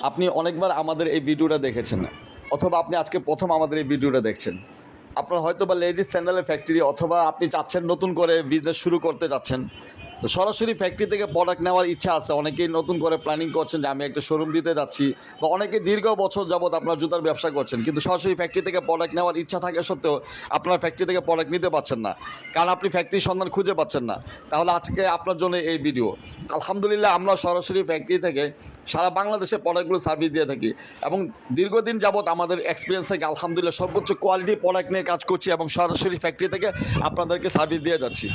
আপনি অনেকবার আমাদের এই ভিডিওটা দেখেছেন, অথবা আপনি আজকে প্রথম আমাদের এই ভিডিওটা দেখছেন। আপনার হয়তো বা লেডিস স্যান্ডেলের ফ্যাক্টরি, অথবা আপনি চাচ্ছেন নতুন করে বিজনেস শুরু করতে চাচ্ছেন, তো সরাসরি ফ্যাক্টরি থেকে প্রোডাক্ট নেওয়ার ইচ্ছা আছে। অনেকেই নতুন করে প্ল্যানিং করছেন যে আমি একটা শোরুম দিতে যাচ্ছি, বা অনেকে দীর্ঘ বছর যাবত আপনার জুতার ব্যবসা করছেন, কিন্তু সরাসরি ফ্যাক্টরি থেকে প্রোডাক্ট নেওয়ার ইচ্ছা থাকা সত্ত্বেও আপনার ফ্যাক্টরি থেকে প্রোডাক্ট নিতে পারছেন না, কারণ আপনি ফ্যাক্টরির সন্ধান খুঁজে পাচ্ছেন না। তাহলে আজকে আপনার জন্য এই ভিডিও। আলহামদুলিল্লাহ, আমরা সরাসরি ফ্যাক্টরি থেকে সারা বাংলাদেশে প্রোডাক্টগুলো সার্ভিস দিয়ে থাকি, এবং দীর্ঘদিন যাবত আমাদের এক্সপিরিয়েন্স থেকে আলহামদুলিল্লাহ সর্বোচ্চ কোয়ালিটি প্রোডাক্ট নিয়ে কাজ করছি, এবং সরাসরি ফ্যাক্টরি থেকে আপনাদেরকে সার্ভিস দিয়ে যাচ্ছি।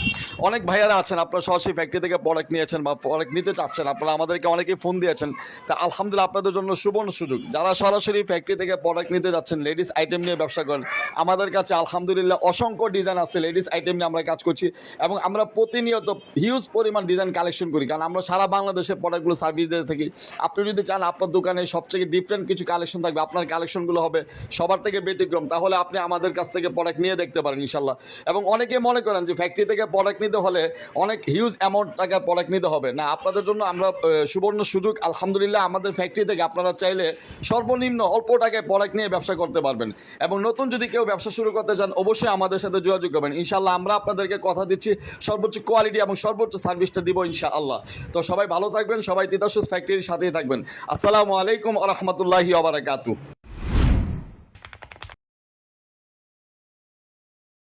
অনেক ভাইয়ারা আছেন, আপনারা সরাসরি ফ্যাক্টরি থেকে প্রোডাক্ট নিয়েছেন বা প্রোডাক্ট নিতে চাচ্ছেন, আপনারা আমাদেরকে অনেকেই ফোন দিয়েছেন। তা আলহামদুলিল্লাহ, আপনাদের জন্য সুবর্ণ সুযোগ। যারা সরাসরি ফ্যাক্টরি থেকে প্রোডাক্ট নিতে যাচ্ছেন, লেডিস আইটেম নিয়ে ব্যবসা করেন, আমাদের কাছে আলহামদুলিল্লাহ অসংখ্য ডিজাইন আছে। লেডিস আইটেম নিয়ে আমরা কাজ করছি, এবং আমরা প্রতিনিয়ত হিউজ পরিমাণ ডিজাইন কালেকশন করি, কারণ আমরা সারা বাংলাদেশে প্রোডাক্টগুলো সার্ভিস দিয়ে থাকি। আপনি যদি চান আপনার দোকানে সবচেয়ে ডিফারেন্ট কিছু কালেকশন থাকবে, আপনার কালেকশনগুলো হবে সবার থেকে ব্যতিক্রম, তাহলে আপনি আমাদের কাছ থেকে প্রোডাক্ট নিয়ে দেখতে পারেন ইনশাল্লাহ। এবং অনেকে মনে করেন যে ফ্যাক্টরি থেকে প্রোডাক্ট নিতে হলে অনেক হিউজ অ্যামাউন্ট টাকার প্রোডাক্ট নিতে হবে। না, আপনাদের জন্য আমরা সুবর্ণ সুযোগ। আলহামদুলিল্লাহ, আমাদের ফ্যাক্টরি থেকে আপনারা চাইলে সর্বনিম্ন অল্প টাকায় প্রোডাক্ট নিয়ে ব্যবসা করতে পারবেন। এবং নতুন যদি কেউ ব্যবসা শুরু করতে চান, অবশ্যই আমাদের সাথে যোগাযোগ করবেন ইনশাআল্লাহ। আমরা আপনাদেরকে কথা দিচ্ছি সর্বোচ্চ কোয়ালিটি এবং সর্বোচ্চ সার্ভিসটা দিব ইনশাআল্লাহ। তো সবাই ভালো থাকবেন, সবাই তিতাস ফ্যাক্টরির সাথেই থাকবেন। আসসালামু আলাইকুম ওয়া রাহমাতুল্লাহি ওয়া বারাকাতুহু।